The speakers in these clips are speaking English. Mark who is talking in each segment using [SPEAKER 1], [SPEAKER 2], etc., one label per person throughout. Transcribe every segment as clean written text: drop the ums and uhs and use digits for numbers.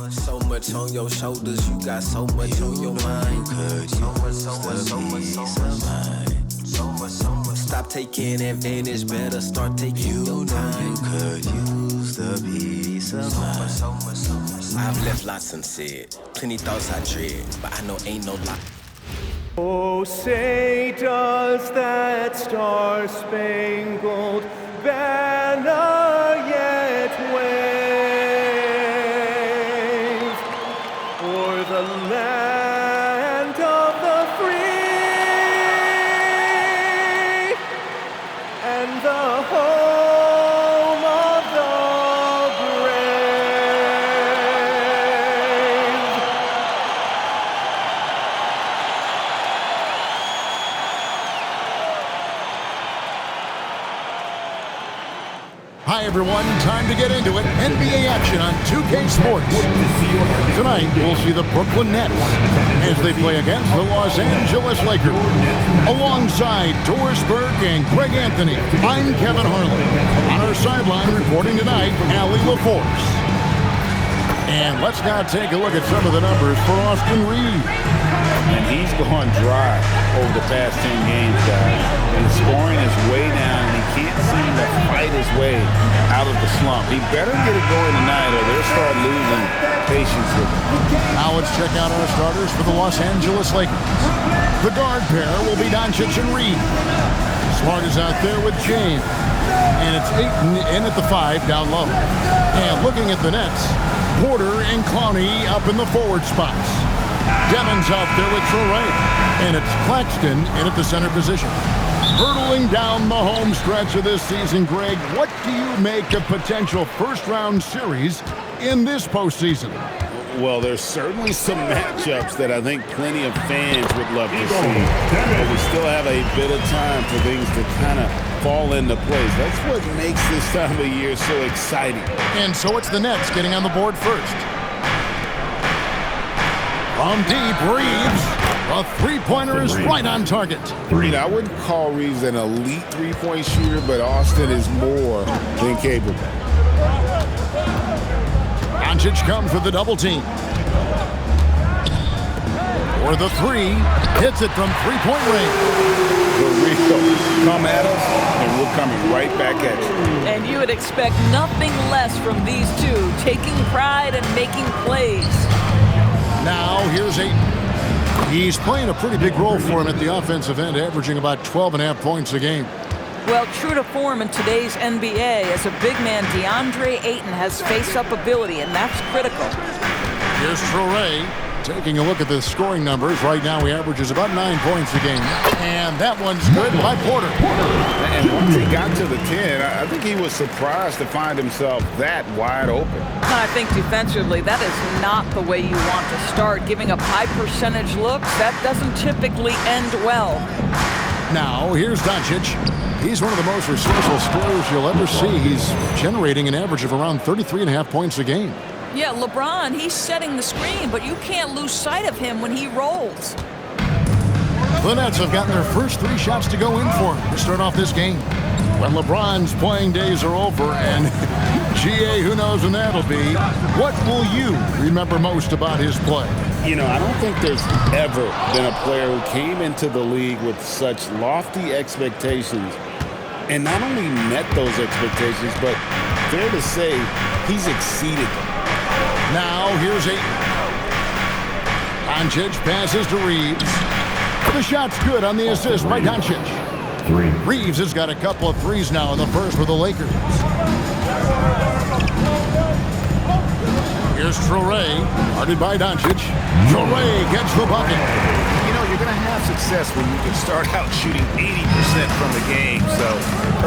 [SPEAKER 1] So much on your shoulders, you got so much on your mind. So much. Stop taking advantage, better start taking your time.
[SPEAKER 2] You could use the peace of mind.
[SPEAKER 1] So much. I've left lots unsaid, plenty thoughts I dread, but I know ain't no lie.
[SPEAKER 3] Oh, say does that star-spangled banner yet wave o'er the land of the free and the home of the brave?
[SPEAKER 4] Hi, everyone. Time to get into it. NBA action on 2K Sports. Tonight, we'll see the Brooklyn Nets as they play against the Los Angeles Lakers. Alongside Doris Burke and Greg Anthony, I'm Kevin Harlan. On our sideline reporting tonight, Allie LaForce. And let's now take a look at some of the numbers for Austin Reeves.
[SPEAKER 5] And he's gone dry over the past 10 games, guys. And the scoring is way down, and he can't seem to fight his way out of the slump. He better get it going tonight, or they'll start losing patience with him.
[SPEAKER 4] Now let's check out our starters for the Los Angeles Lakers. The guard pair will be Doncic and Reeves. Smart is out there with James. And it's Ayton in at the 5 down low. And looking at the Nets, Porter and Clowney up in the forward spots. Devon's out there with Traore. And it's Claxton in at the center position. Hurtling down the home stretch of this season, Greg, what do you make of potential first-round series in this postseason?
[SPEAKER 5] Well, there's certainly some matchups that I think plenty of fans would love to see. But we still have a bit of time for things to kind of fall into place. That's what makes this time of year so exciting.
[SPEAKER 4] And so it's the Nets getting on the board first. From deep, Reeves. A three-pointer is right on target.
[SPEAKER 5] I wouldn't call Reeves an elite three-point shooter, but Austin is more than capable.
[SPEAKER 4] Doncic comes with the double team. For the 3, hits it from three-point range.
[SPEAKER 5] The Rico, come at us, and we're coming right back at you.
[SPEAKER 6] And you would expect nothing less from these two, taking pride and making plays.
[SPEAKER 4] Now here's Ayton. He's playing a pretty big role for him at the offensive end, averaging about 12.5 points a game.
[SPEAKER 6] Well, true to form in today's NBA, as a big man, DeAndre Ayton has face-up ability, and that's critical.
[SPEAKER 4] Here's Traore. Taking a look at the scoring numbers, right now he averages about 9 points a game. And that one's good by Porter.
[SPEAKER 5] And once he got to the 10, I think he was surprised to find himself that wide open.
[SPEAKER 6] I think defensively, that is not the way you want to start. Giving up high percentage looks, that doesn't typically end well.
[SPEAKER 4] Now, here's Doncic. He's one of the most resourceful scorers you'll ever see. He's generating an average of around 33.5 points a game.
[SPEAKER 6] Yeah, LeBron, he's setting the screen, but you can't lose sight of him when he rolls.
[SPEAKER 4] The Nets have gotten their first 3 shots to go in for him to start off this game. When LeBron's playing days are over, and GA, who knows when that'll be, what will you remember most about his play?
[SPEAKER 5] You know, I don't think there's ever been a player who came into the league with such lofty expectations and not only met those expectations, but fair to say, he's exceeded them.
[SPEAKER 4] Now, here's Ayton. Doncic passes to Reeves. The shot's good on the assist by Doncic. Reeves has got a couple of threes now in the first for the Lakers. Here's Traore, guarded by Doncic. Traore gets the bucket.
[SPEAKER 7] You know, you're going to have success when you can start out shooting 80% from the game. So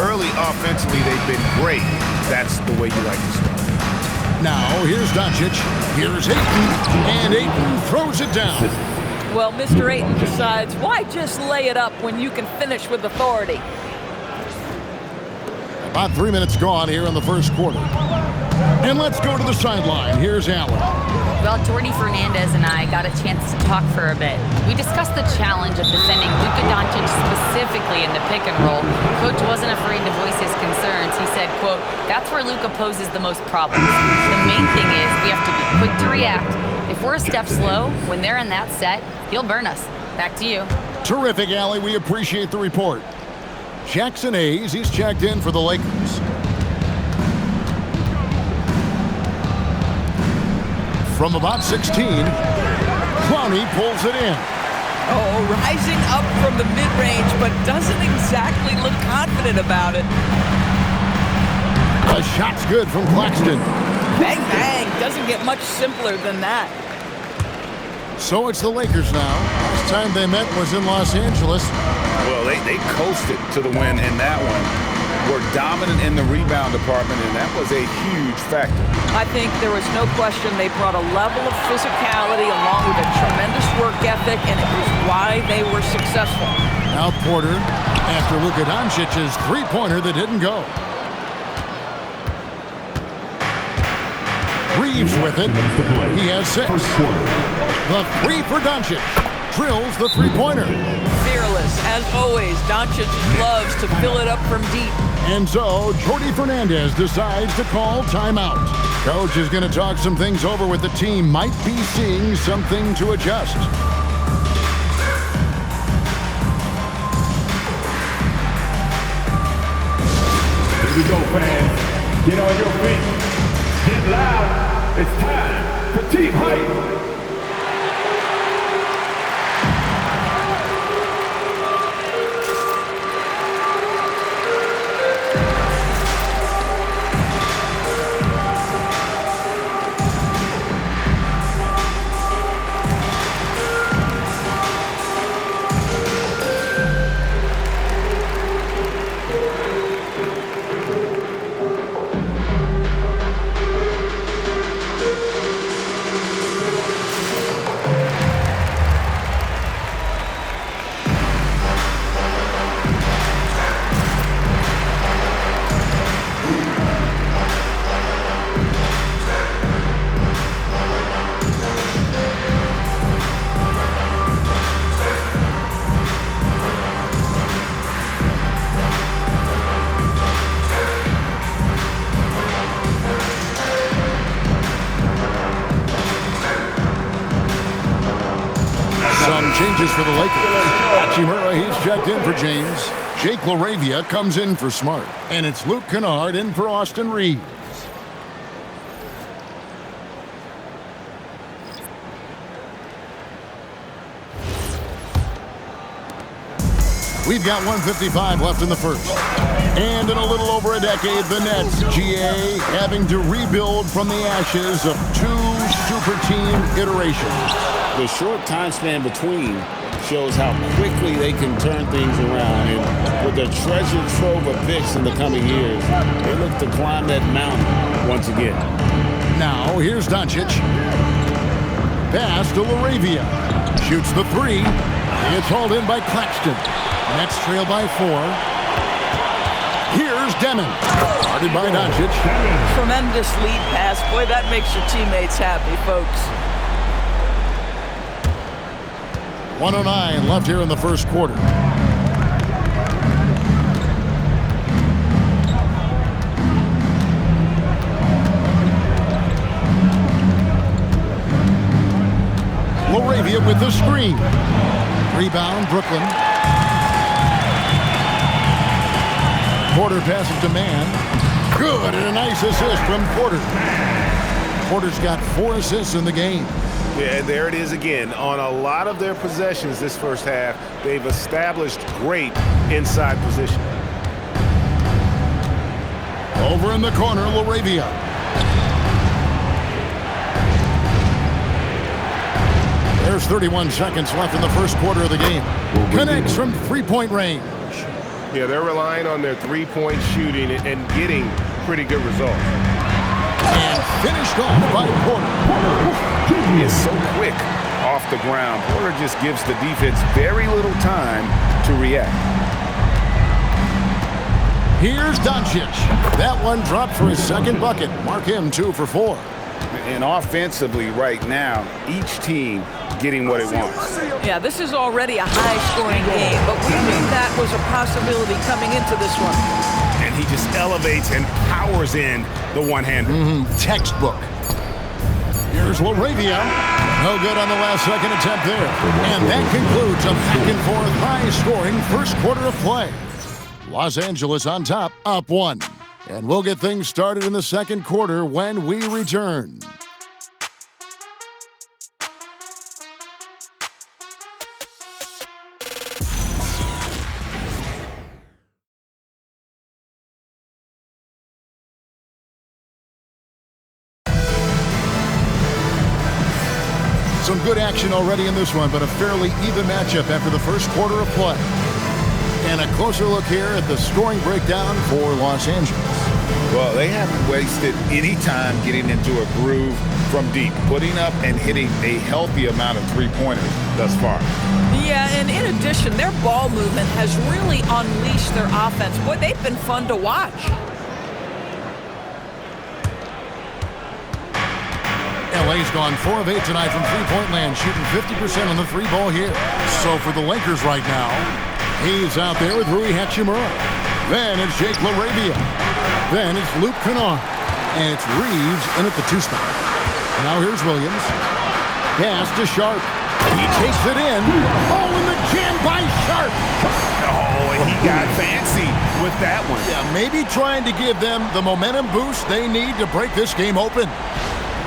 [SPEAKER 7] early offensively, they've been great. That's the way you like to start.
[SPEAKER 4] Now, here's Doncic. Here's Ayton. And Ayton throws it down.
[SPEAKER 6] Well, Mr. Ayton decides, why just lay it up when you can finish with authority?
[SPEAKER 4] About 3 minutes gone here in the first quarter. And let's go to the sideline. Here's Allen.
[SPEAKER 8] Well, Jordy Fernandez and I got a chance to talk for a bit. We discussed the challenge of defending Luka Doncic specifically in the pick and roll. Coach wasn't afraid to voice his concerns. He said, quote, "That's where Luka poses the most problems. The main thing is we have to be quick to react. If we're a step slow, when they're in that set, he'll burn us." Back to you.
[SPEAKER 4] Terrific, Allie. We appreciate the report. Jackson Hayes, he's checked in for the Lakers. From about 16, Clowney pulls it in.
[SPEAKER 6] Oh, rising up from the mid-range, but doesn't exactly look confident about it.
[SPEAKER 4] The shot's good from Claxton.
[SPEAKER 6] Bang, bang. Doesn't get much simpler than that.
[SPEAKER 4] So it's the Lakers now. Last time they met was in Los Angeles.
[SPEAKER 5] Well, they coasted to the win in that one. Were dominant in the rebound department, and that was a huge factor.
[SPEAKER 6] I think there was no question they brought a level of physicality along with a tremendous work ethic, and it was why they were successful.
[SPEAKER 4] Now Porter after Luka Doncic's three-pointer that didn't go. Reeves with it. He has 6. The three for Doncic. Drills the three-pointer.
[SPEAKER 6] Fearless, as always. Doncic loves to fill it up from deep.
[SPEAKER 4] And so, Jordy Fernandez decides to call timeout. Coach is going to talk some things over with the team. Might be seeing something to adjust.
[SPEAKER 9] Here we go, fans. Get on your feet. Get loud. It's time for team hype.
[SPEAKER 4] Changes for the Lakers. Hachimura, he's checked in for James. Jake LaRavia comes in for Smart. And it's Luke Kennard in for Austin Reeves. We've got 1:55 left in the first. And in a little over a decade, the Nets, GA, having to rebuild from the ashes of 2 super team iterations.
[SPEAKER 5] The short time span between shows how quickly they can turn things around. And with their treasure trove of picks in the coming years, they look to climb that mountain once again.
[SPEAKER 4] Now, here's Doncic. Pass to LaRavia. Shoots the 3. It's hauled in by Claxton. Nets trail by 4. Here's Demon. Guarded by Doncic.
[SPEAKER 6] Tremendous lead pass. Boy, that makes your teammates happy, folks.
[SPEAKER 4] 1:09 left here in the first quarter. LaRavia with the screen. Rebound, Brooklyn. Porter passes to Man. Good, and a nice assist from Porter. Porter's got 4 assists in the game.
[SPEAKER 7] Yeah, and there it is again. On a lot of their possessions this first half, they've established great inside position.
[SPEAKER 4] Over in the corner, LaRavia. There's 31 seconds left in the first quarter of the game. Connects from three-point range.
[SPEAKER 7] Yeah, they're relying on their three-point shooting and getting pretty good results.
[SPEAKER 4] And finished off by Porter.
[SPEAKER 5] He is so quick off the ground. Porter just gives the defense very little time to react.
[SPEAKER 4] Here's Doncic. That one dropped for his second bucket. Mark him 2 for 4.
[SPEAKER 5] And offensively right now, each team getting what it wants.
[SPEAKER 6] Yeah, this is already a high-scoring game, but we knew that was a possibility coming into this one.
[SPEAKER 7] And he just elevates and powers in the one-hander.
[SPEAKER 4] Textbook. Here's LaRavia. No good on the last second attempt there. And that concludes a back-and-forth high-scoring first quarter of play. Los Angeles on top, up 1. And we'll get things started in the second quarter when we return. Some good action already in this one, but a fairly even matchup after the first quarter of play. And a closer look here at the scoring breakdown for Los Angeles.
[SPEAKER 5] Well, they haven't wasted any time getting into a groove from deep, putting up and hitting a healthy amount of three-pointers thus far.
[SPEAKER 6] Yeah, and in addition, their ball movement has really unleashed their offense. Boy, they've been fun to watch.
[SPEAKER 4] LA's gone 4 of 8 tonight from three-point land, shooting 50% on the three ball here. So for the Lakers right now, he's out there with Rui Hachimura. Then it's Jake LaRavia. Then it's Luke Kennard. And it's Reeves in at the 2 spot. Now here's Williams. Pass to Sharp. He takes it in. Oh, and the jam by Sharp.
[SPEAKER 7] Oh, and he got fancy with that one.
[SPEAKER 4] Yeah, maybe trying to give them the momentum boost they need to break this game open.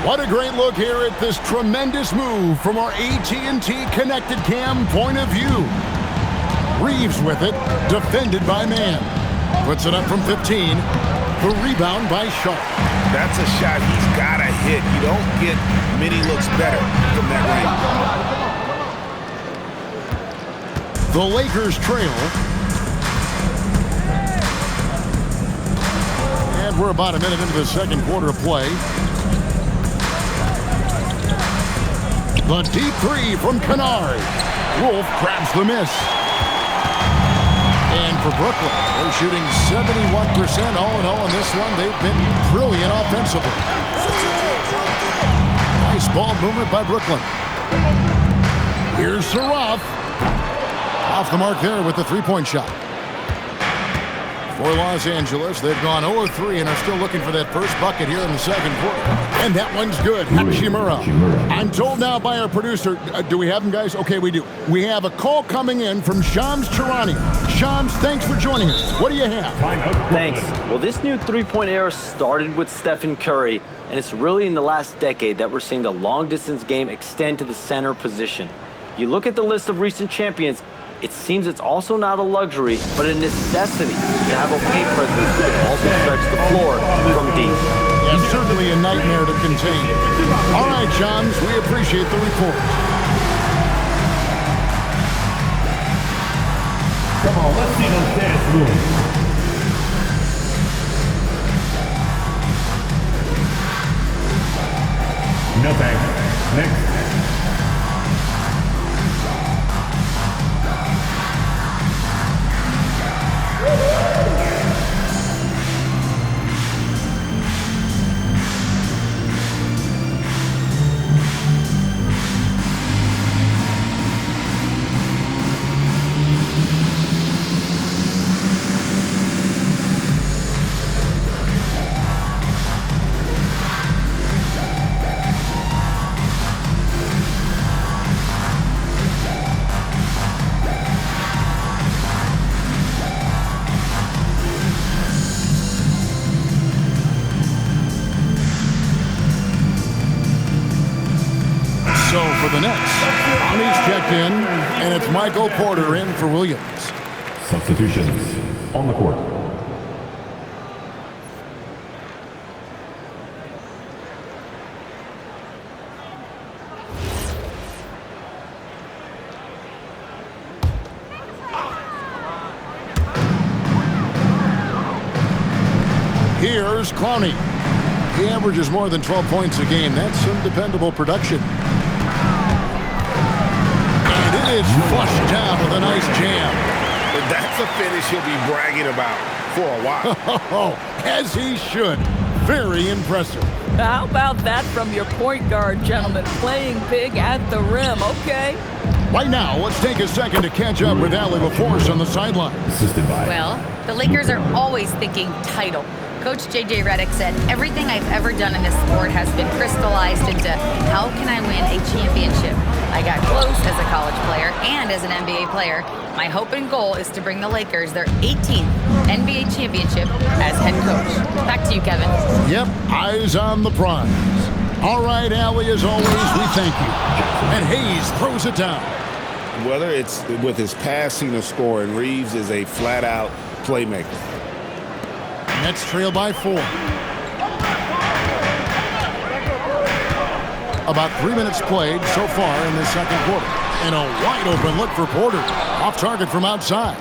[SPEAKER 4] What a great look here at this tremendous move from our AT&T Connected Cam point of view. Reeves with it, defended by Mann. Puts it up from 15. The rebound by Sharp.
[SPEAKER 7] That's a shot he's got to hit. You don't get many looks better from that range.
[SPEAKER 4] The Lakers trail. And we're about a minute into the second quarter of play. The deep 3 from Kennard. Wolf grabs the miss. And for Brooklyn, they're shooting 71% all in all in this one. They've been brilliant offensively. Nice ball movement by Brooklyn. Here's Saraf. Off the mark there with the three-point shot. For Los Angeles, they've gone 0-3 and are still looking for that first bucket here in the second quarter. And that one's good. Hachimura. I'm told now by our producer, do we have him, guys? Okay, we do. We have a call coming in from Shams Charania. Shams, thanks for joining us. What do you have?
[SPEAKER 10] Thanks. Well, this new three-point era started with Stephen Curry, and it's really in the last decade that we're seeing the long-distance game extend to the center position. You look at the list of recent champions, it seems it's also not a luxury, but a necessity to have a paint presence that can also stretch the floor from deep.
[SPEAKER 4] Yeah, certainly a nightmare to contain. All right, Shams, we appreciate the report.
[SPEAKER 9] Come on, let's see those dance moves. No thanks. Next.
[SPEAKER 4] For the Nets, Bonnie's checked in, and it's Michael Porter in for Williams.
[SPEAKER 9] Substitutions on the court.
[SPEAKER 4] Here's Clowney. He averages more than 12 points a game. That's some dependable production. It's flushed down with a nice jam.
[SPEAKER 7] But that's a finish he'll be bragging about. for a while.
[SPEAKER 4] As he should. Very impressive.
[SPEAKER 6] How about that from your point guard, gentlemen? Playing big at the rim, okay?
[SPEAKER 4] Right now, let's take a second to catch up with Allie LaForce on the sideline.
[SPEAKER 8] Well, the Lakers are always thinking title. Coach J.J. Redick said, everything I've ever done in this sport has been crystallized into how can I win a championship? I got close as a college player and as an NBA player. My hope and goal is to bring the Lakers their 18th NBA championship as head coach. Back to you, Kevin.
[SPEAKER 4] Yep, eyes on the prize. All right, Allie, as always, we thank you. And Hayes throws it down.
[SPEAKER 7] Whether it's with his passing or scoring, Reeves is a flat-out playmaker.
[SPEAKER 4] Nets trail by 4. About 3 minutes played so far in the second quarter. And a wide open look for Porter. Off target from outside.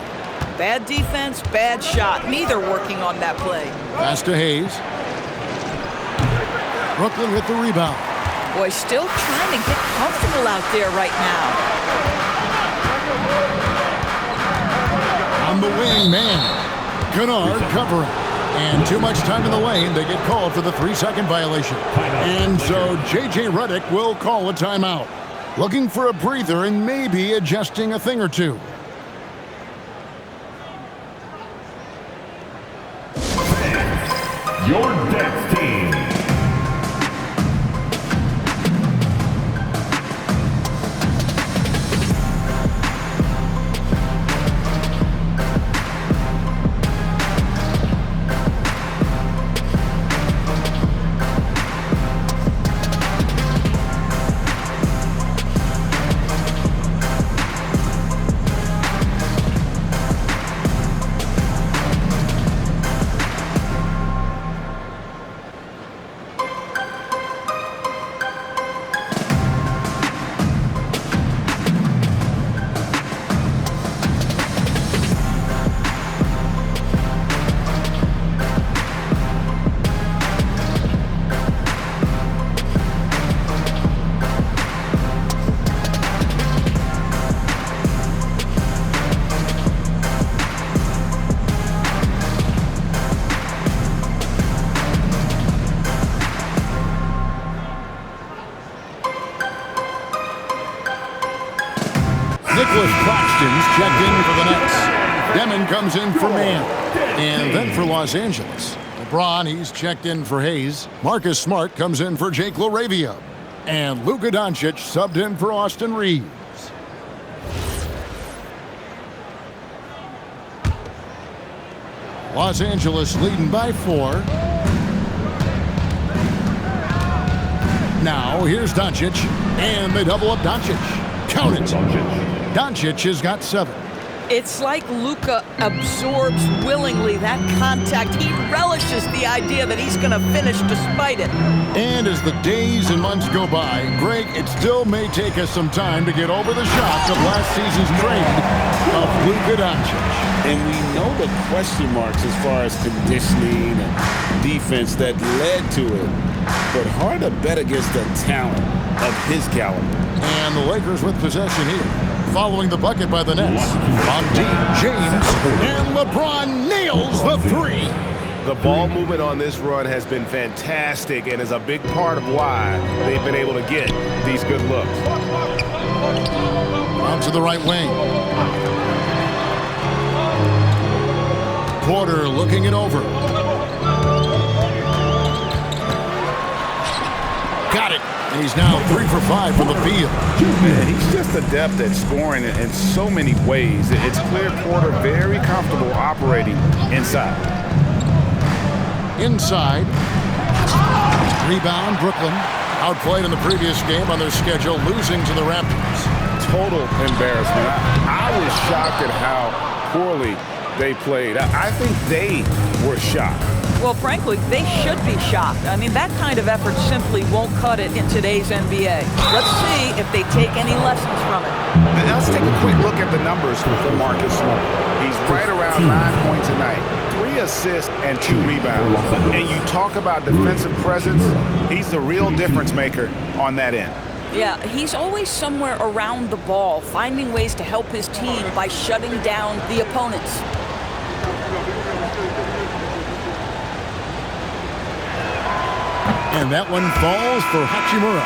[SPEAKER 6] Bad defense, bad shot. Neither working on that play.
[SPEAKER 4] Pass to Hayes. Brooklyn with the rebound.
[SPEAKER 6] Boy, still trying to get comfortable out there right now.
[SPEAKER 4] On the wing, man. Kennard covering. And too much time in the lane. They get called for the 3-second violation. And so J.J. Redick will call a timeout. Looking for a breather and maybe adjusting a thing or two.
[SPEAKER 9] Your next team.
[SPEAKER 4] Nicholas Claxton's checked in for the Nets. Demon comes in for Mann. And then for Los Angeles. LeBron, he's checked in for Hayes. Marcus Smart comes in for Jake LaRavia. And Luka Doncic subbed in for Austin Reeves. Los Angeles leading by 4. Now here's Doncic. And they double up Doncic. Count it. Doncic has got 7.
[SPEAKER 6] It's like Luka absorbs willingly that contact. He relishes the idea that he's going to finish despite it.
[SPEAKER 4] And as the days and months go by, Greg, it still may take us some time to get over the shock of last season's trade of Luka Doncic.
[SPEAKER 5] And we know the question marks as far as conditioning and defense that led to it. But hard to bet against the talent of his caliber.
[SPEAKER 4] And the Lakers with possession here. Following the bucket by the Nets. On deep, James. And LeBron nails the 3.
[SPEAKER 7] The ball movement on this run has been fantastic and is a big part of why they've been able to get these good looks.
[SPEAKER 4] Out to the right wing. Porter looking it over. Got it. And he's now 3 for 5 from the field.
[SPEAKER 7] Man, he's just adept at scoring in so many ways. It's clear Porter very comfortable operating inside.
[SPEAKER 4] Inside. Rebound, Brooklyn. Outplayed in the previous game on their schedule, losing to the Raptors.
[SPEAKER 7] Total embarrassment. I was shocked at how poorly they played. I think they were shocked.
[SPEAKER 6] Well, frankly, they should be shocked. I mean, that kind of effort simply won't cut it in today's NBA. Let's see if they take any lessons from it.
[SPEAKER 7] Now let's take a quick look at the numbers for Marcus Smart. He's right around 9 points a night, 3 assists and 2 rebounds. And you talk about defensive presence, he's the real difference maker on that end.
[SPEAKER 6] Yeah, he's always somewhere around the ball, finding ways to help his team by shutting down the opponents.
[SPEAKER 4] And that one falls for Hachimura.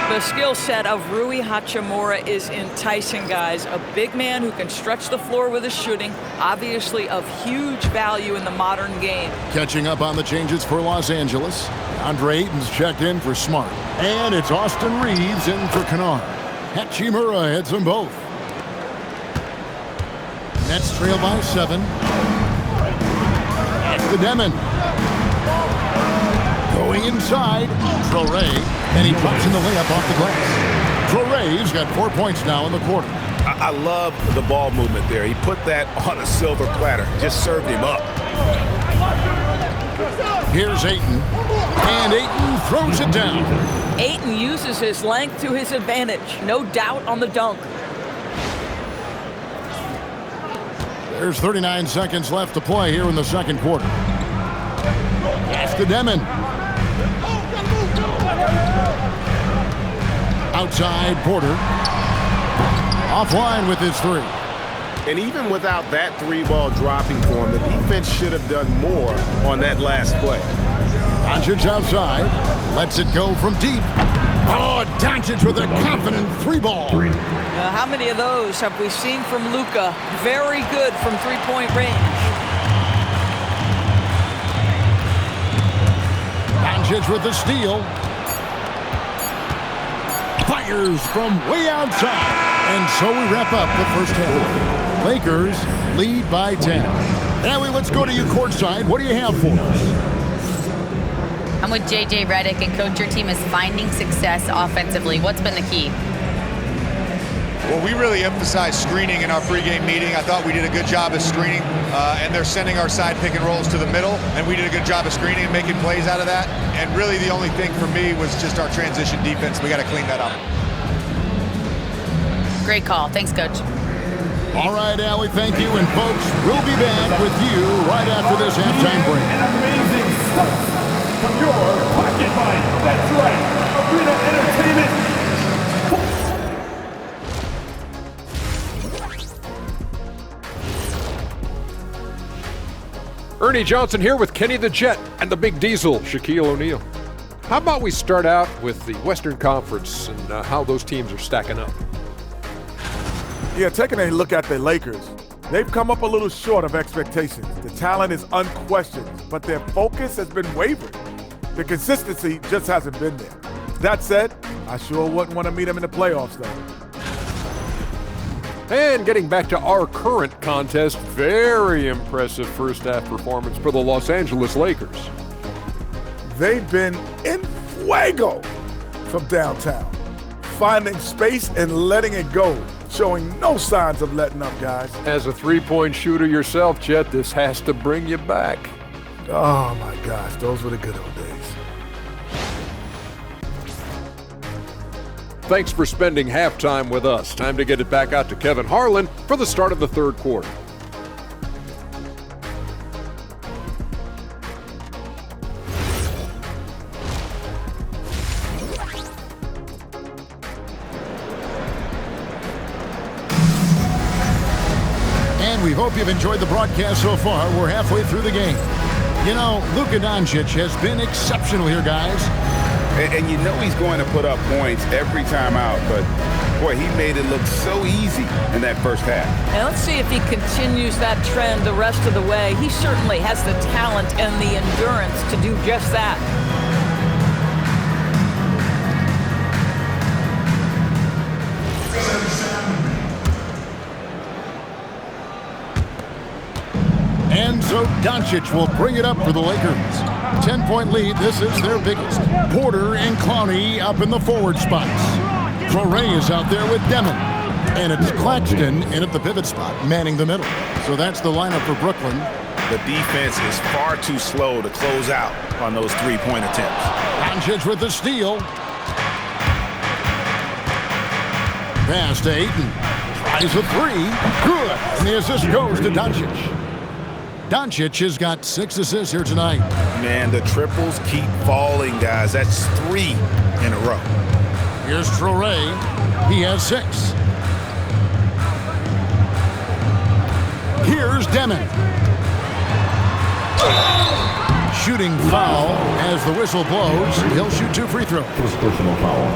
[SPEAKER 6] The skill set of Rui Hachimura is enticing, guys. A big man who can stretch the floor with his shooting, obviously of huge value in the modern game.
[SPEAKER 4] Catching up on the changes for Los Angeles. Andre Ayton's checked in for Smart. And it's Austin Reeves in for Kennard. Hachimura heads them both. Nets trail by 7. That's the Demon. Going inside, Traoré, and he pops in the layup off the glass. Traoré's got 4 points now in the quarter.
[SPEAKER 7] I love the ball movement there. He put that on a silver platter. Just served him up.
[SPEAKER 4] Here's Ayton, and Ayton throws it down.
[SPEAKER 6] Ayton uses his length to his advantage. No doubt on the dunk.
[SPEAKER 4] There's 39 seconds left to play here in the second quarter. That's the Demon. Outside, Porter. Offline with his 3.
[SPEAKER 7] And even without that 3-ball dropping for him, the defense should have done more on that last play.
[SPEAKER 4] Doncic outside. Lets it go from deep. Oh, Doncic with a confident 3-ball.
[SPEAKER 6] How many of those have we seen from Luka? Very good from three-point range.
[SPEAKER 4] Doncic with the steal. Fires from way outside. And so we wrap up the first half. Lakers lead by 10. Ellie, let's go to you courtside. What do you have for us?
[SPEAKER 8] I'm with JJ Redick, and coach, your team is finding success offensively. What's been the key?
[SPEAKER 11] Well, we really emphasized screening in our pregame meeting. I thought we did a good job of screening, and they're sending our side pick and rolls to the middle, and we did a good job of screening and making plays out of that. And really the only thing for me was just our transition defense. We got to clean that up.
[SPEAKER 8] Great call. Thanks, Coach.
[SPEAKER 4] All right, Allie, thank you. And, folks, we'll be back with you right after this halftime break.
[SPEAKER 9] An amazing stuff from your pocket fight. That's right. Arena Entertainment.
[SPEAKER 12] Ernie Johnson here with Kenny the Jet and the Big Diesel, Shaquille O'Neal. How about we start out with the Western Conference and how those teams are stacking up?
[SPEAKER 9] Yeah, taking a look at the Lakers, they've come up a little short of expectations. The talent is unquestioned, but their focus has been wavering. The consistency just hasn't been there. That said, I sure wouldn't want to meet them in the playoffs, though.
[SPEAKER 12] And getting back to our current contest, very impressive first half performance for the Los Angeles Lakers.
[SPEAKER 9] They've been in fuego from downtown, finding space and letting it go, showing no signs of letting up, guys.
[SPEAKER 12] As a three-point shooter yourself, Chet, this has to bring you back.
[SPEAKER 9] Oh my gosh, those were the good old days.
[SPEAKER 12] Thanks for spending halftime with us. Time to get it back out to Kevin Harlan for the start of the third quarter.
[SPEAKER 4] And we hope you've enjoyed the broadcast so far. We're halfway through the game. You know, Luka Doncic has been exceptional here, guys.
[SPEAKER 7] And you know he's going to put up points every time out, but boy, he made it look so easy in that first half.
[SPEAKER 6] And let's see if he continues that trend the rest of the way. He certainly has the talent and the endurance to do just that.
[SPEAKER 4] And so Doncic will bring it up for the Lakers. 10-point lead. This is their biggest. Porter and Clowney up in the forward spots. Traoré is out there with Demon. And it's Claxton in at the pivot spot, manning the middle. So that's the lineup for Brooklyn.
[SPEAKER 7] The defense is far too slow to close out on those three-point attempts.
[SPEAKER 4] Doncic with the steal. Pass to Ayton. Tries a three. Good. And the assist goes to Doncic. Doncic has got 6 assists here tonight.
[SPEAKER 7] Man, the triples keep falling, guys. That's 3 in a row.
[SPEAKER 4] Here's Traoré. He has 6. Here's Demon. Shooting foul as the whistle blows. He'll shoot 2 free throws.
[SPEAKER 13] Personal foul.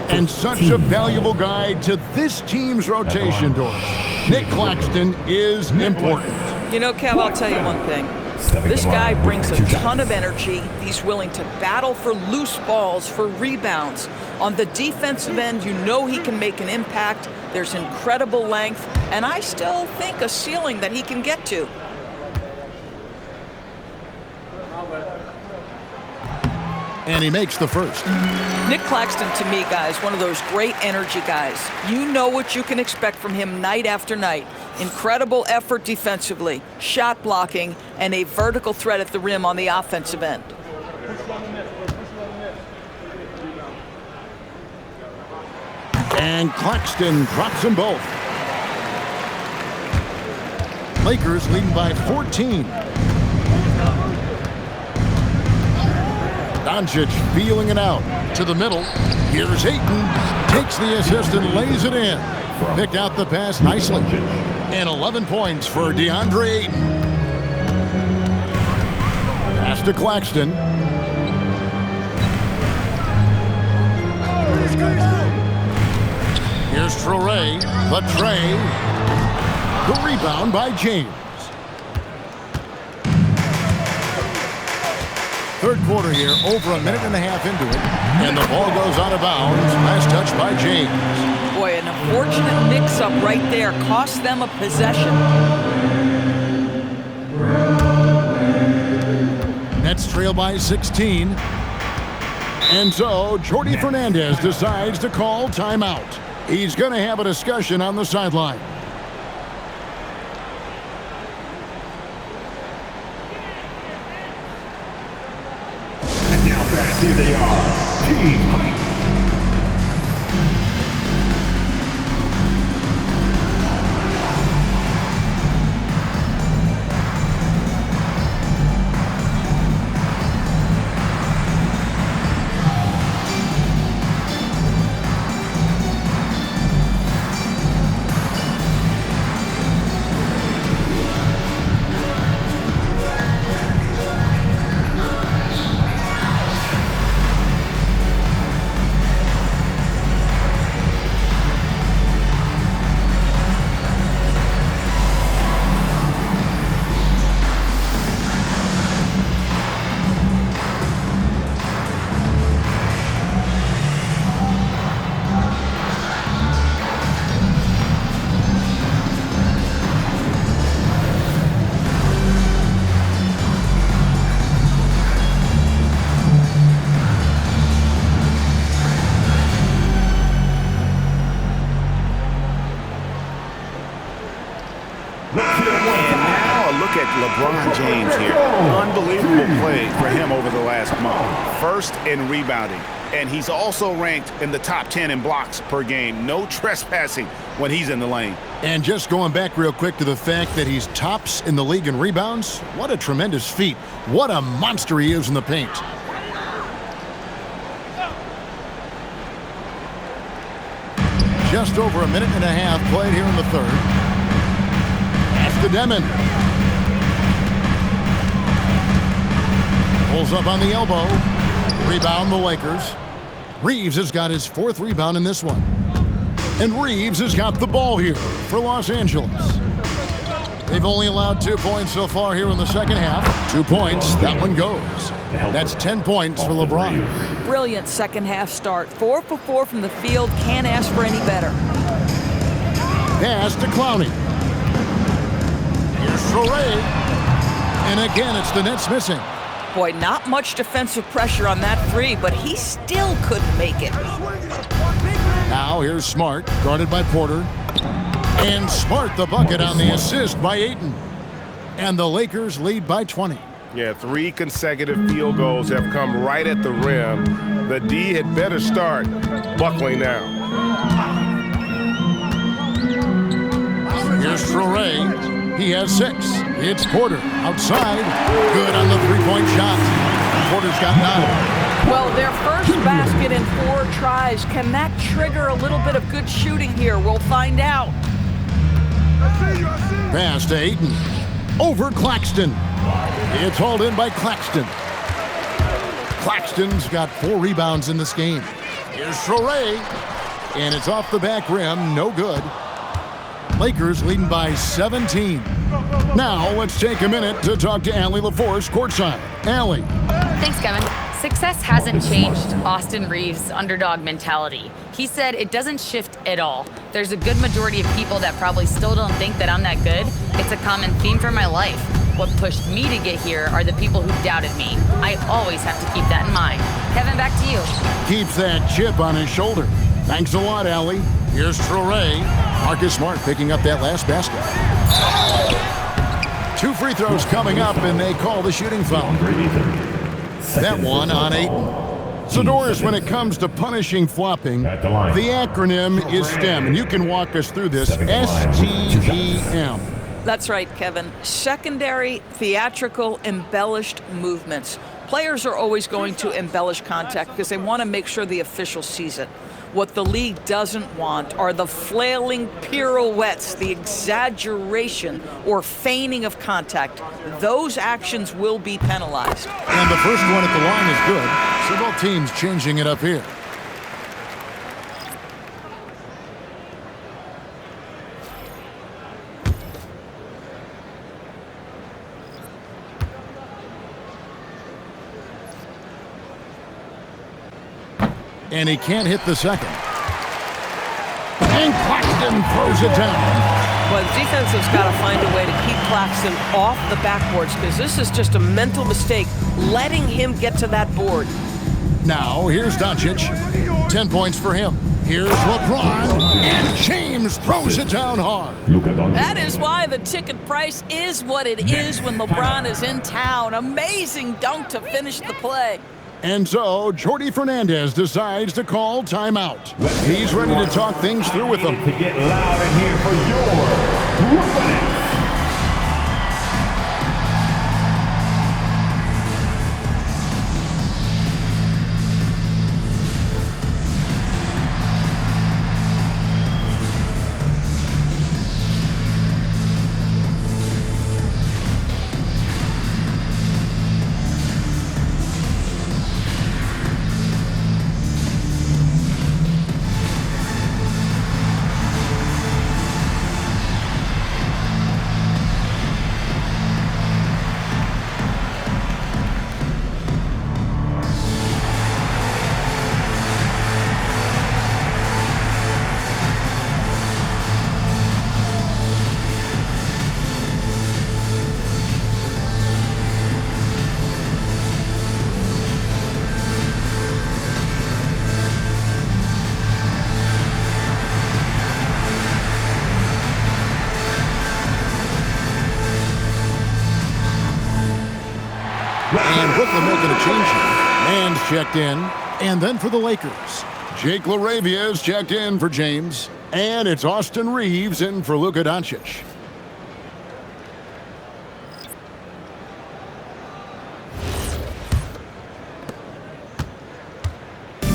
[SPEAKER 4] And such a valuable guy to this team's rotation, Doris. Nick Claxton is important.
[SPEAKER 6] You know, Kev, I'll tell you one thing. This guy brings a ton of energy. He's willing to battle for loose balls, for rebounds. On the defensive end, you know he can make an impact. There's incredible length, and I still think a ceiling that he can get to.
[SPEAKER 4] And he makes the first.
[SPEAKER 6] Nick Claxton, to me, guys, one of those great energy guys. You know what you can expect from him night after night. Incredible effort defensively, shot blocking, and a vertical threat at the rim on the offensive end.
[SPEAKER 4] And Claxton drops them both. Lakers leading by 14. Doncic feeling it out to the middle. Here's Ayton, takes the assist and lays it in. Picked out the pass nicely. And 11 points for DeAndre Ayton. Pass to Claxton. Here's Traore, the tray. The rebound by James. Third quarter here, over a minute and a half into it, and the ball goes out of bounds. Last touch by James.
[SPEAKER 6] Boy, an unfortunate mix-up right there cost them a possession.
[SPEAKER 4] Nets trail by 16. And so, Jordi Fernandez decides to call timeout. He's going to have a discussion on the sideline.
[SPEAKER 13] Here they are, Team Heights.
[SPEAKER 7] LeBron James here. Unbelievable play for him over the last month. First in rebounding, and he's also ranked in the top 10 in blocks per game. No trespassing when he's in the lane.
[SPEAKER 4] And just going back real quick to the fact that he's tops in the league in rebounds, what a tremendous feat. What a monster he is in the paint. Just over a minute and a half played here in the third. Pass to Demon. Pulls up on the elbow. Rebound the Lakers. Reeves has got his fourth rebound in this one. And Reeves has got the ball here for Los Angeles. They've only allowed 2 points so far here in the second half. 2 points, that one goes. That's 10 points for LeBron.
[SPEAKER 6] Brilliant second half start. 4 for 4 from the field. Can't ask for any better.
[SPEAKER 4] Pass to Clowney. Here's Traore. And again, it's the Nets missing.
[SPEAKER 6] Boy, not much defensive pressure on that three, but he still couldn't make it.
[SPEAKER 4] Now here's Smart, guarded by Porter. And Smart the bucket on the assist by Ayton. And the Lakers lead by 20.
[SPEAKER 7] Yeah, 3 consecutive field goals have come right at the rim. The D had better start buckling now.
[SPEAKER 4] Here's Traore. He has 6. It's Porter outside. Good on the three-point shot. Porter's got 9.
[SPEAKER 6] Well, their first basket in 4 tries. Can that trigger a little bit of good shooting here? We'll find out.
[SPEAKER 4] Pass to Ayton. over Claxton. It's hauled in by Claxton. Claxton's got 4 rebounds in this game. Here's Traore, and it's off the back rim, no good. Lakers leading by 17. Now let's take a minute to talk to Allie LaForce courtside. Allie.
[SPEAKER 8] Thanks, Kevin. Success hasn't changed Austin Reeves' underdog mentality. He said it doesn't shift at all. There's a good majority of people that probably still don't think that I'm that good. It's a common theme for my life. What pushed me to get here are the people who doubted me. I always have to keep that in mind. Kevin, back to you.
[SPEAKER 4] Keeps that chip on his shoulder. Thanks a lot, Allie. Here's Traore. Marcus Smart picking up that last basket. 2 free throws coming up, and they call the shooting foul. That one on Ayton. So, Doris, when it comes to punishing flopping, the acronym is STEM, and you can walk us through this. STEM.
[SPEAKER 6] That's right, Kevin. Secondary, theatrical, embellished movements. Players are always going to embellish contact because they want to make sure the official sees it. What the league doesn't want are the flailing pirouettes, the exaggeration or feigning of contact. Those actions will be penalized.
[SPEAKER 4] And the first one at the line is good, so both teams changing it up here. And he can't hit the second. And Claxton throws it down.
[SPEAKER 14] Well, the defense has got to find a way to keep Claxton off the backboards because this is just a mental mistake, letting him get to that board.
[SPEAKER 4] Now, here's Doncic. 10 points for him. Here's LeBron. And James throws it down hard.
[SPEAKER 6] That is why the ticket price is what it is when LeBron is in town. Amazing dunk to finish the play.
[SPEAKER 4] And so, Jordi Fernandez decides to call timeout. He's ready to talk things through with them.
[SPEAKER 13] To get loud in here for your Brooklyn Nets.
[SPEAKER 4] And Brooklyn making a change here. Man's checked in. And then for the Lakers, Jake LaRavia is checked in for James. And it's Austin Reeves in for Luka Doncic.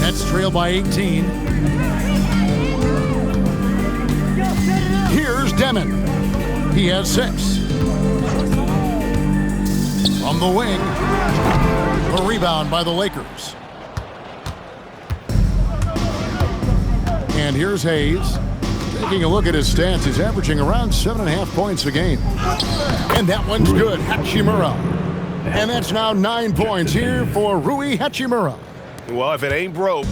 [SPEAKER 4] Nets trail by 18. Here's Demon. He has 6. From the wing, a rebound by the Lakers. And here's Hayes. Taking a look at his stats, he's averaging around 7.5 points a game. And that one's good, Hachimura. And that's now 9 points here for Rui Hachimura.
[SPEAKER 15] Well, if it ain't broke,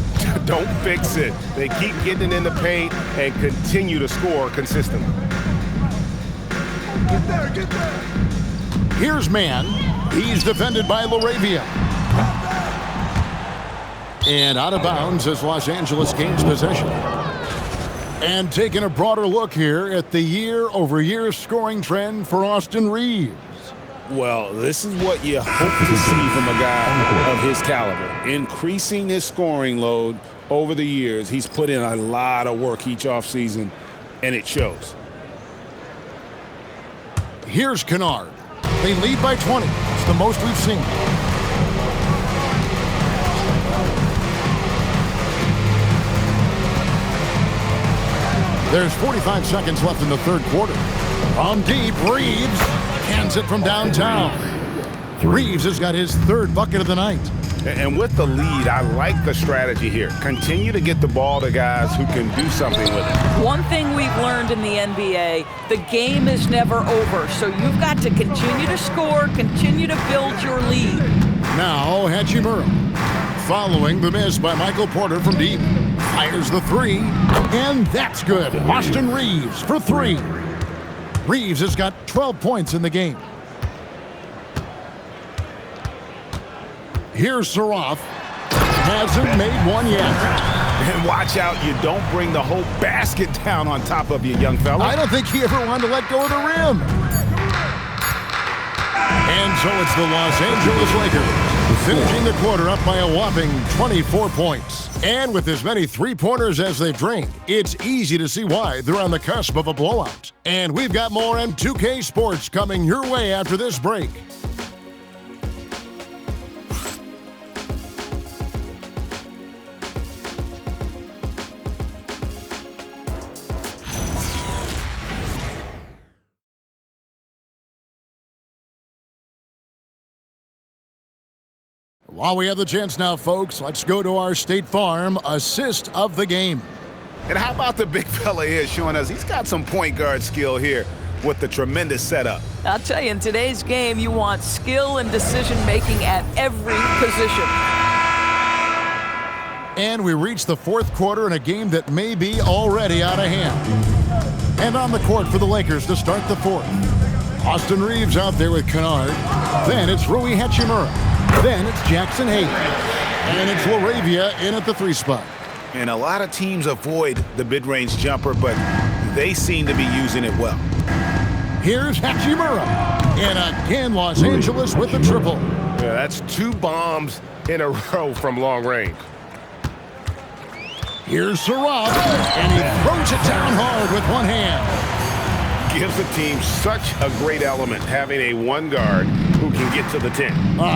[SPEAKER 15] don't fix it. They keep getting in the paint and continue to score consistently.
[SPEAKER 4] Get there, get there. Here's Mann. He's defended by LaRavia. And out of bounds as Los Angeles gains possession. And taking a broader look here at the year-over-year scoring trend for Austin Reeves.
[SPEAKER 5] Well, this is what you hope to see from a guy of his caliber. Increasing his scoring load over the years. He's put in a lot of work each offseason, and it shows.
[SPEAKER 4] Here's Kennard. They lead by 20. It's the most we've seen. There's 45 seconds left in the third quarter. On deep, Reeves Backhands it from downtown. Reeves has got his third bucket of the night.
[SPEAKER 15] And with the lead, I like the strategy here. Continue to get the ball to guys who can do something with it.
[SPEAKER 6] One thing we've learned in the NBA, the game is never over. So you've got to continue to score, continue to build your lead.
[SPEAKER 4] Now Hachimura, following the miss by Michael Porter from deep, fires the three, and that's good. Austin Reeves for three. Reeves has got 12 points in the game. Here's Saraf. Hasn't made one yet.
[SPEAKER 15] And watch out, you don't bring the whole basket down on top of you, young fella.
[SPEAKER 4] I don't think he ever wanted to let go of the rim. And so it's the Los Angeles Lakers, finishing the quarter up by a whopping 24 points. And with as many three-pointers as they've drained, it's easy to see why they're on the cusp of a blowout. And we've got more M2K Sports coming your way after this break. While we have the chance now, folks, let's go to our State Farm assist of the game.
[SPEAKER 15] And how about the big fella here showing us he's got some point guard skill here with the tremendous setup.
[SPEAKER 6] I'll tell you, in today's game, you want skill and decision-making at every position.
[SPEAKER 4] And we reach the fourth quarter in a game that may be already out of hand. And on the court for the Lakers to start the fourth. Austin Reeves out there with Kennard. Then it's Rui Hachimura. Then it's Jackson Hayes. And it's LaRavia in at the three spot.
[SPEAKER 15] And a lot of teams avoid the mid-range jumper, but they seem to be using it well.
[SPEAKER 4] Here's Hachimura. And again, Los Angeles with the triple.
[SPEAKER 15] Yeah, that's 2 bombs in a row from long range.
[SPEAKER 4] Here's Saraf. And he throws it down hard with one hand.
[SPEAKER 15] Gives the team such a great element, having a one guard who can get to the 10.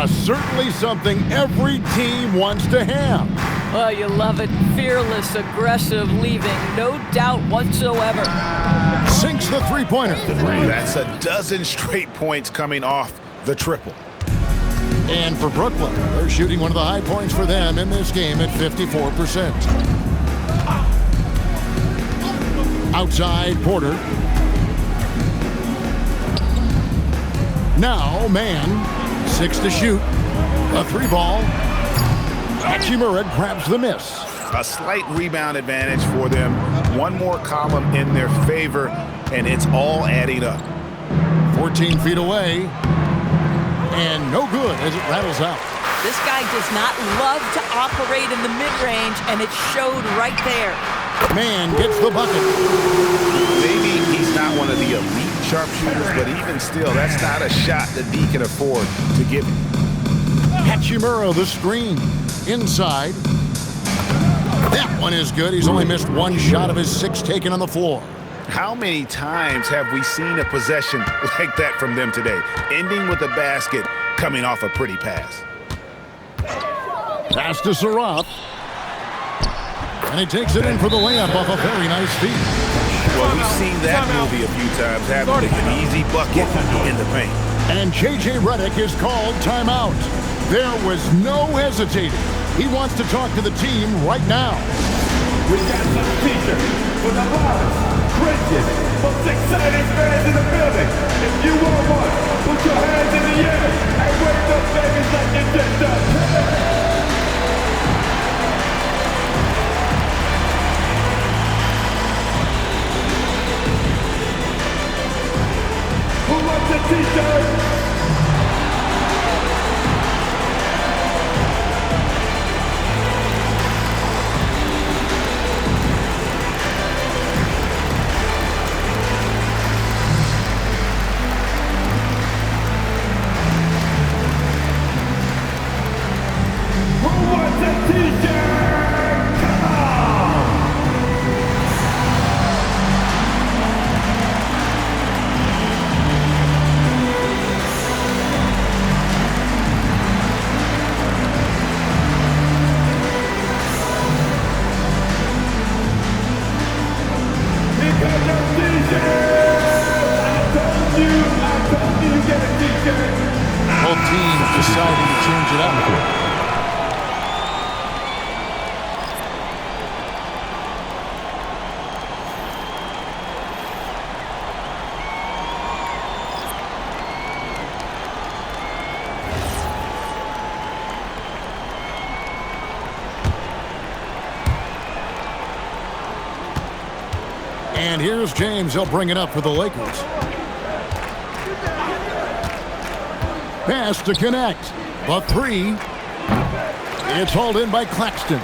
[SPEAKER 4] Certainly something every team wants to have.
[SPEAKER 6] Well, you love it. Fearless, aggressive, leaving no doubt whatsoever.
[SPEAKER 4] Sinks the three-pointer.
[SPEAKER 15] That's a dozen straight points coming off the triple.
[SPEAKER 4] And for Brooklyn, they're shooting one of the high points for them in this game at 54%. Outside, Porter. Now, man, 6 to shoot. A 3-ball. Hachimura grabs the miss.
[SPEAKER 15] A slight rebound advantage for them. One more column in their favor, and it's all adding up.
[SPEAKER 4] 14 feet away. And no good as it rattles out.
[SPEAKER 6] This guy does not love to operate in the mid-range, and it showed right there.
[SPEAKER 4] Man gets the bucket.
[SPEAKER 15] Maybe he's not one of the elite sharpshooters, but even still, that's not a shot that he can afford to give him.
[SPEAKER 4] Hachimura, the screen. Inside. That one is good. He's only missed one shot of his 6 taken on the floor.
[SPEAKER 15] How many times have we seen a possession like that from them today, ending with a basket coming off a pretty pass?
[SPEAKER 4] Pass to Saraf. And he takes it in for the layup off a very nice feed.
[SPEAKER 15] Well, we've seen that movie a few times, having an easy bucket in the paint.
[SPEAKER 4] And J.J. Redick is called timeout. There was no hesitating. He wants to talk to the team right now.
[SPEAKER 13] We got some teachers for the Morris, Christian, for 6 Saturdays fans in the building. If you want one, put your hands in the air and wave those babies like you just done. Who wants a t-shirt?
[SPEAKER 4] And here's James. He'll bring it up for the Lakers. Pass to connect. The three. It's hauled in by Claxton.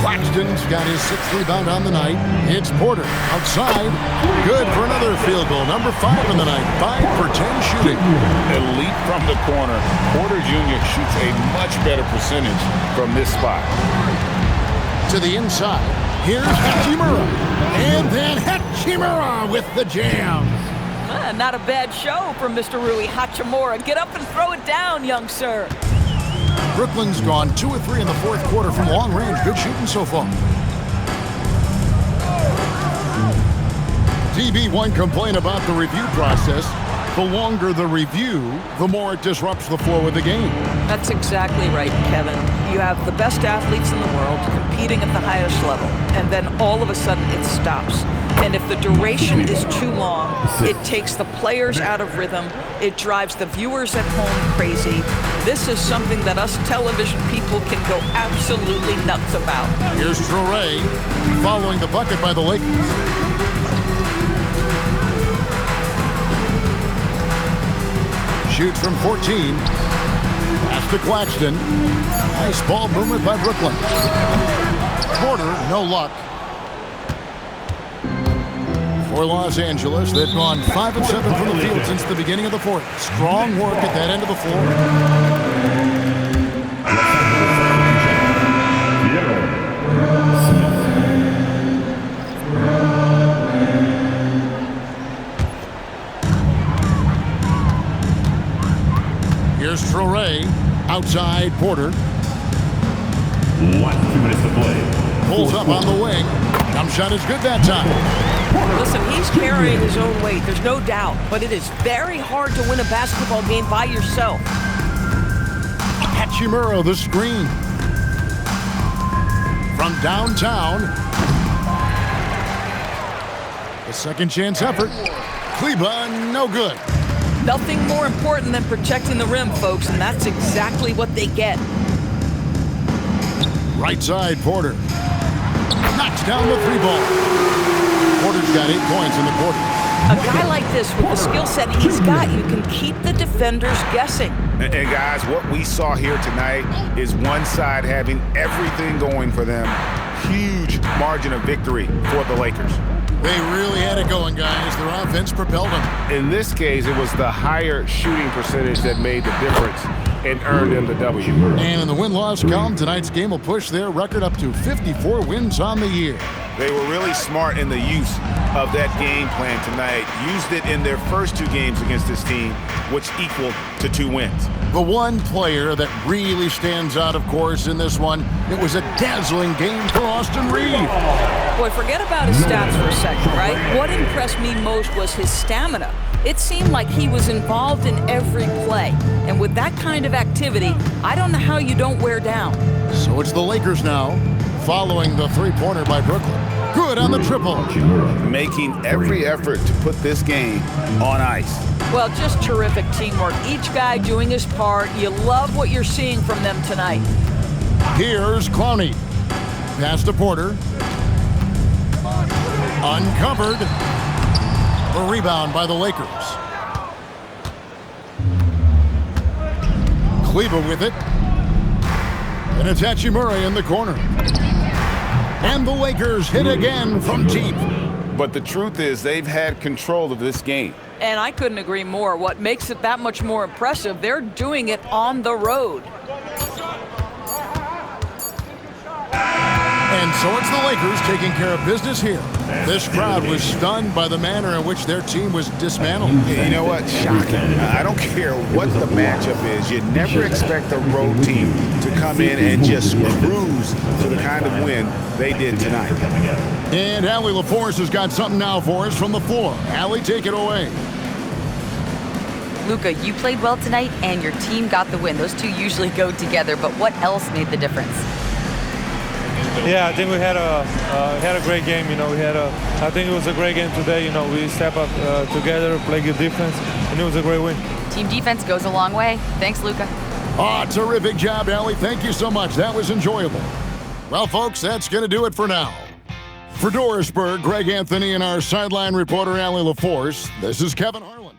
[SPEAKER 4] Claxton's got his 6th rebound on the night. It's Porter outside. Good for another field goal. Number 5 in the night. 5 for 10 shooting.
[SPEAKER 5] Elite from the corner. Porter Jr. shoots a much better percentage from this spot.
[SPEAKER 4] To the inside. Here's Hachimura. And then Hachimura with the jam.
[SPEAKER 6] Not a bad show from Mr. Rui Hachimura. Get up and throw it down, young sir.
[SPEAKER 4] Brooklyn's gone 2 of 3 in the 4th quarter from long range. Good shooting so far. DB1 complained about the review process. The longer the review, the more it disrupts the flow of the game.
[SPEAKER 6] That's exactly right, Kevin. You have the best athletes in the world competing at the highest level, and then all of a sudden it stops. And if the duration is too long, it takes the players out of rhythm. It drives the viewers at home crazy. This is something that us television people can go absolutely nuts about.
[SPEAKER 4] Here's Traoré following the bucket by the Lakers. Shoots from 14. Pass to Claxton. Nice ball movement by Brooklyn. Porter, no luck. For Los Angeles, they've gone 5 of 7 from the field since the beginning of the 4th. Strong work at that end of the floor. Here's Traoré, outside Porter.
[SPEAKER 13] Last 2 minutes to play.
[SPEAKER 4] Pulls up on the wing. Jump shot is good that time.
[SPEAKER 14] Listen, he's carrying his own weight, there's no doubt, but it is very hard to win a basketball game by yourself.
[SPEAKER 4] Hachimura, the screen. From downtown. The second chance effort. Kleber, no good.
[SPEAKER 6] Nothing more important than protecting the rim, folks, and that's exactly what they get.
[SPEAKER 4] Right side, Porter. Knocks down the 3-ball. Porter's got 8 points in the quarter.
[SPEAKER 6] A guy like this, with the skill set he's got, you can keep the defenders guessing.
[SPEAKER 15] And guys, what we saw here tonight is one side having everything going for them. Huge margin of victory for the Lakers.
[SPEAKER 4] They really had it going, guys. Their offense propelled them.
[SPEAKER 15] In this case, it was the higher shooting percentage that made the difference and earned them the W.
[SPEAKER 4] And in the win-loss column, tonight's game will push their record up to 54 wins on the year.
[SPEAKER 15] They were really smart in the use of that game plan tonight. Used it in their first 2 games against this team, which equaled to 2 wins.
[SPEAKER 4] The one player that really stands out, of course, in this one, it was a dazzling game for Austin Reeves.
[SPEAKER 6] Boy, forget about his stats for a second, right? What impressed me most was his stamina. It seemed like he was involved in every play. And with that kind of activity, I don't know how you don't wear down.
[SPEAKER 4] So it's the Lakers now, following the 3-pointer by Brooklyn. Good on the triple.
[SPEAKER 15] Making every effort to put this game on ice.
[SPEAKER 6] Well, just terrific teamwork. Each guy doing his part. You love what you're seeing from them tonight.
[SPEAKER 4] Here's Clowney. Pass to Porter. Uncovered. A rebound by the Lakers. Kleber with it. And it's Hachimura in the corner. And the Lakers hit again from deep.
[SPEAKER 15] But the truth is, they've had control of this game.
[SPEAKER 6] And I couldn't agree more. What makes it that much more impressive, they're doing it on the road.
[SPEAKER 4] And so it's the Lakers taking care of business here. This crowd was stunned by the manner in which their team was dismantled.
[SPEAKER 15] You know what? Shocking. I don't care what the matchup is. You never expect a road team to come in and just cruise to the kind of win they did tonight.
[SPEAKER 4] And Allie LaForce has got something now for us from the floor. Allie, take it away.
[SPEAKER 8] Luka, you played well tonight, and your team got the win. Those two usually go together, but what else made the difference?
[SPEAKER 16] Yeah, I think we had a great game. You know, I think it was a great game today. You know, we step up together, play good defense, and it was a great win.
[SPEAKER 8] Team defense goes a long way. Thanks, Luka.
[SPEAKER 4] Terrific job, Allie. Thank you so much. That was enjoyable. Well, folks, that's going to do it for now. For Dorisburg, Greg Anthony and our sideline reporter, Allie LaForce, this is Kevin Harlan.